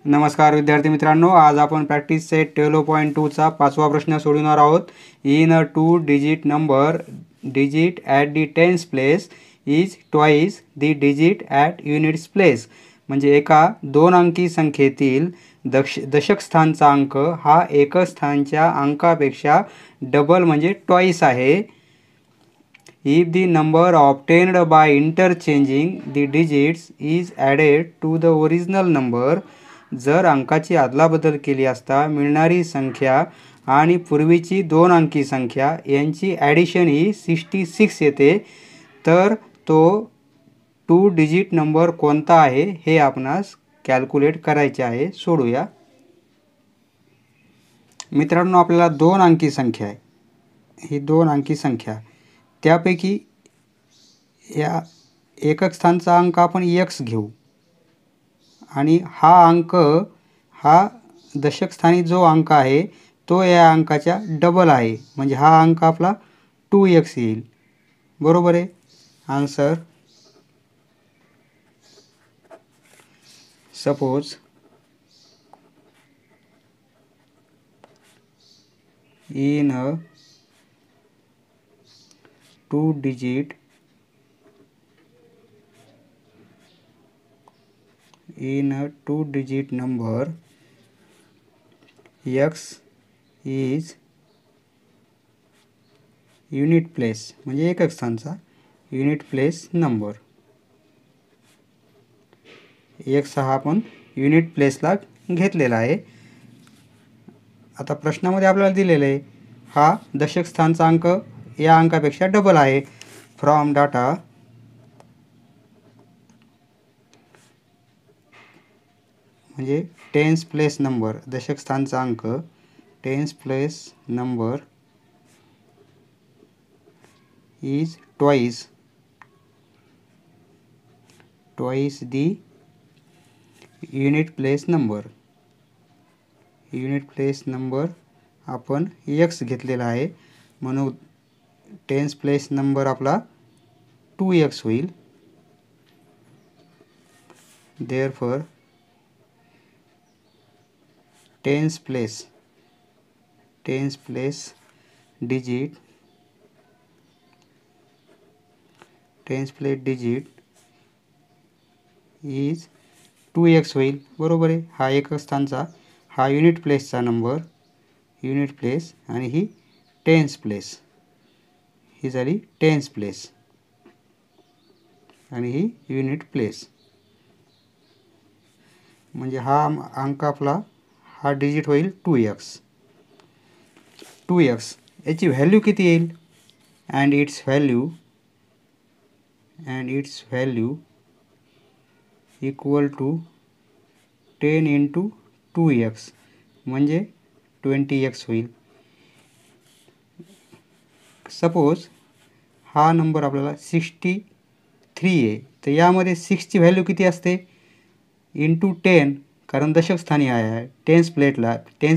नमस्कार विद्यार्थी मित्रांनो, आज आपण प्रॅक्टिस सेट 12.2 चा 5वा प्रश्न सोडवणार आहोत. In a 2 digit number, digit at the tense place is twice the digit at units place. म्हणजे एका 2 अंकी संख्येतील दशक स्थानचा अंक हा एकक स्थानच्या अंकापेक्षा डबल म्हणजे ट्वाइस आहे. If the number obtained by interchanging the digits is added to the original number, जर अंकाची अदलाबदल केली असता मिळणारी संख्या आणि पूर्वीची 2 अंकी संख्या यांची ॲडिशन ही 66 येते, तर तो 2 डिजिट नंबर कोणता आहे हे आपणास कॅल्क्युलेट करायचे आहे. सोडूया. मित्रांनो, आपल्याला 2 अंकी संख्या आहे. ही 2 अंकी संख्या, त्यापैकी या एकक स्थानचा अंक आपण x घेऊ आणि हा अंक हा दशक स्थानी जो अंक आहे तो या अंकाच्या डबल आहे, म्हणजे हा अंक आपला 2x येईल. बरोबर आहे. Answer. Suppose in a 2 digit number, x is unit place म्हणजे एकक स्थानचा युनिट प्लेस नंबर. x हा आपण युनिट प्लेसला घेतलेला आहे. आता प्रश्नामध्ये आपल्याला दिलेलं आहे हा दशक स्थानचा अंक या अंकापेक्षा डबल आहे. फ्रॉम डाटा म्हणजे टेन्स प्लेस नंबर, दशक स्थानचा अंक tense place number is twice the unit place number. Unit place number आपण x घेतलेला आहे, म्हणून टेन्स प्लेस नंबर आपला 2x होईल. Therefore tense place digit is 2x होईल. बरोबर आहे. हा एकक स्थानचा, हा युनिट प्लेसचा नंबर, युनिट प्लेस, आणि ही टेन्स प्लेस, ही झाली टेन्स प्लेस आणि ही युनिट प्लेस. म्हणजे हा अंक आपला, हा डिजिट होईल 2x. याची व्हॅल्यू किती येईल? And its value equal to 10 into 2x म्हणजे 20x होईल. सपोज हा नंबर आपल्याला 63 आहे, तर यामध्ये 6ची व्हॅल्यू किती असते? इंटू 10, कारण दशक स्थानी आहे, टेन्स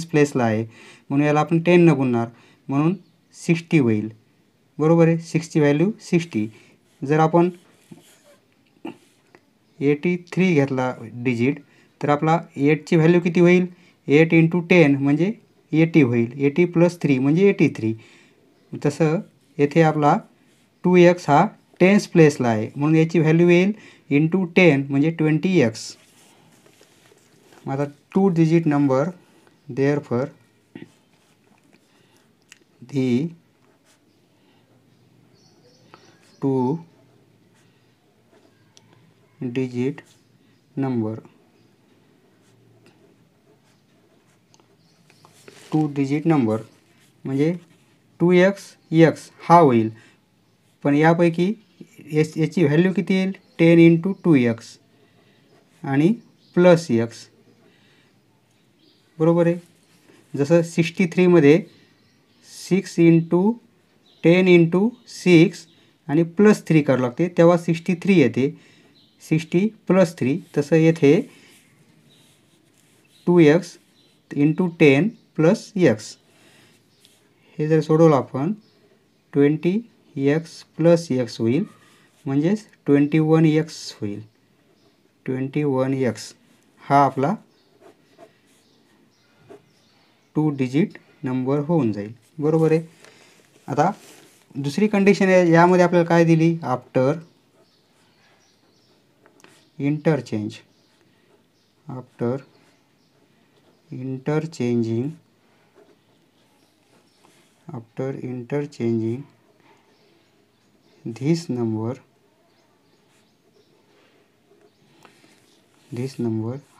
प्लेसला आहे, म्हणून याला आपण 10 न गुणणार, म्हणून 60 होईल. बरोबर आहे. 6ची व्हॅल्यू 60. जर आपण 83 घेतला डिजिट, तर आपला 8ची व्हॅल्यू किती होईल? 8 into 10 म्हणजे 80 होईल. 80 + 3 म्हणजे 83. तसं येथे आपला 2x हा टेन्स प्लेसला आहे, म्हणून याची व्हॅल्यू येईल इंटू 10 म्हणजे 20x. आता 2 digit number, therefore the 2 digit number, 2 digit number म्हणजे 2x हा होईल, पण यापैकी याची व्हॅल्यू किती येईल? 10 into 2x आणि प्लस x. बरोबर आहे. जसं 63 मध्ये 6 into 10 into 6 आणि प्लस 3 करावं लागते, तेव्हा 63 येते. 60 + 3. तसं येथे 2x into 10 + x. हे जर सोडवलं आपण 20x + x होईल, म्हणजेच 21x होईल. 21x हा आपला 2 डिजिट नंबर होऊन जाईल, बरोबर आहे. आता दुसरी कंडिशन आहे, यामध्ये आपल्याला काय दिली, आफ्टर interchanging this number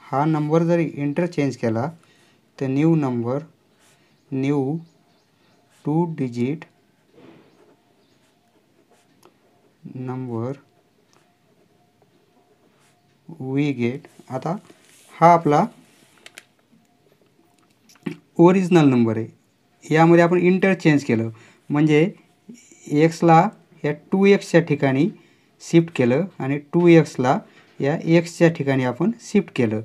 हा नंबर जर इंटरचेंज केला तर new 2 digit number we get. आता हा आपला ओरिजिनल नंबर आहे, यामध्ये आपण इंटरचेंज केलं म्हणजे एक्सला या 2x ठिकाणी शिफ्ट केलं आणि 2xला या एक्सच्या ठिकाणी आपण शिफ्ट केलं,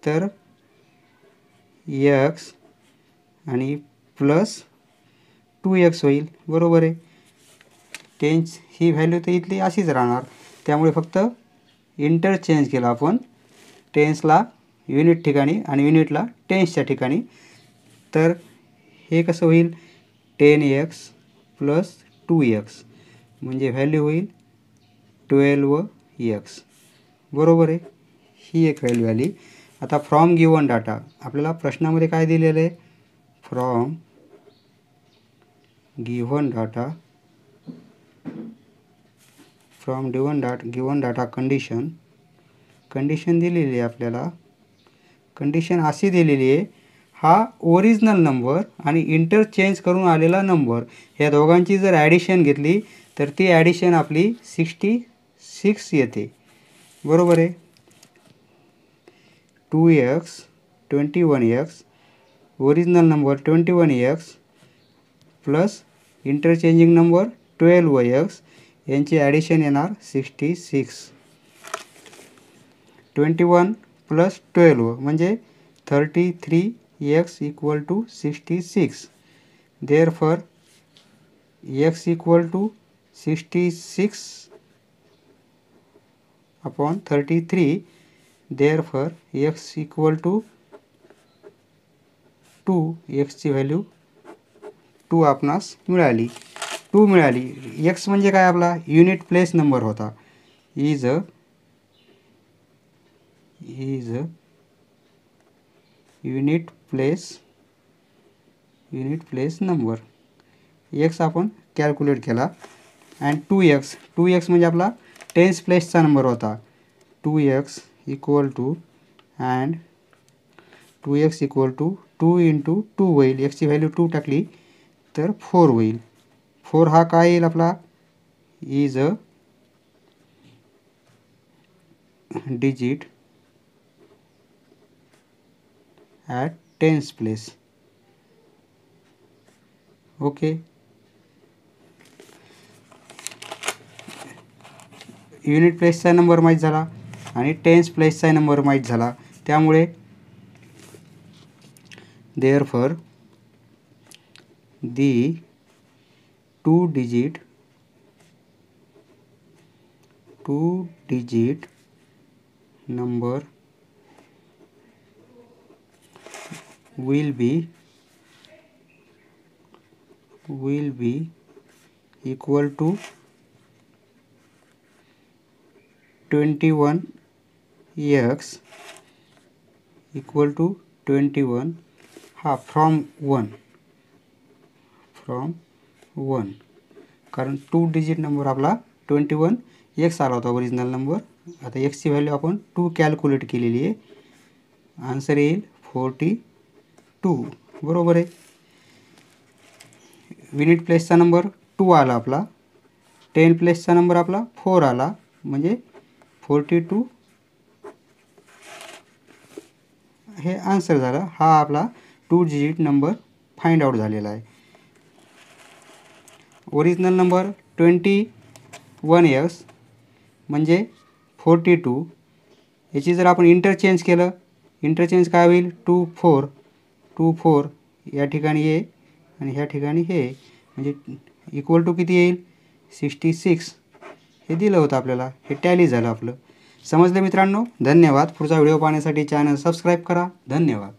तर x आणि प्लस 2x होईल, बरोबर आहे. टेन्स ही व्हॅल्यू तर इथली अशीच राहणार, त्यामुळे फक्त इंटरचेंज केलं आपण टेन्सला युनिट ठिकाणी आणि युनिटला टेन्सच्या ठिकाणी. तर हे कसं होईल, 10x प्लस 2x म्हणजे व्हॅल्यू होईल 12x, बरोबर आहे. ही एक व्हॅल्यू आली. आता फ्रॉम गिवन डाटा, आपल्याला प्रश्नामध्ये काय दिलेलं आहे, फ्रॉम गिवन डाटा कंडिशन दिलेली आहे आपल्याला. कंडिशन अशी दिलेली आहे, हा ओरिजिनल नंबर आणि इंटरचेंज करून आलेला नंबर ह्या दोघांची जर ॲडिशन घेतली तर ती ॲडिशन आपली 66 येते, बरोबर आहे. 2x 21x original number 21x plus interchanging number 12x यांची ॲडिशन येणार 66. 21 प्लस 12 म्हणजे 33x equal to 66. Therefore x equal to 66 upon 33. Therefore x equal to 2, एक्सची व्हॅल्यू 2 आपणास मिळाली. 2 मिळाली. x म्हणजे काय, आपला युनिट प्लेस नंबर होता. Is a unit place number. x आपण कॅल्क्युलेट केला अँड 2x म्हणजे आपला टेन्स प्लेसचा नंबर होता. 2x equal to and 2x equal to 2 into 2 होईल, एक्सची व्हॅल्यू 2 टाकली तर 4 होईल. 4 हा काय येईल आपला, is a digit at tens place. Okay, unit प्लेसचा नंबर माहीत झाला आणि टेन्स प्लेसचा नंबर माहीत झाला, त्यामुळे therefore the 2 digit number will be equal to 21x equal to 21. हा फ्रॉम 1 कारण 2 डिजिट नंबर आपला 21x आला होता ओरिजिनल नंबर. आता एक्सची व्हॅल्यू आपण 2 कॅल्क्युलेट केलेली आहे, आन्सर येईल 42, बरोबर आहे. युनिट प्लेसचा नंबर 2 आला आपला, 10 प्लेसचा नंबर आपला 4 आला म्हणजे 42 हे आन्सर झालं. हा आपला 2 डिजिट नंबर फाइंड आउट झालेला आहे. ओरिजिनल नंबर 21x म्हणजे 42, याची जर आपण इंटरचेंज केलं, इंटरचेंज काय होईल, 2 4 या ठिकाणी ये आणि ह्या ठिकाणी हे, म्हणजे इक्वल टू किती येईल 66. हे दिलं होतं आपल्याला, हे टॅली झालं आपलं. समजलं मित्रांनो, धन्यवाद. पुढचा व्हिडिओ पाहण्यासाठी चॅनल सबस्क्राईब करा. धन्यवाद.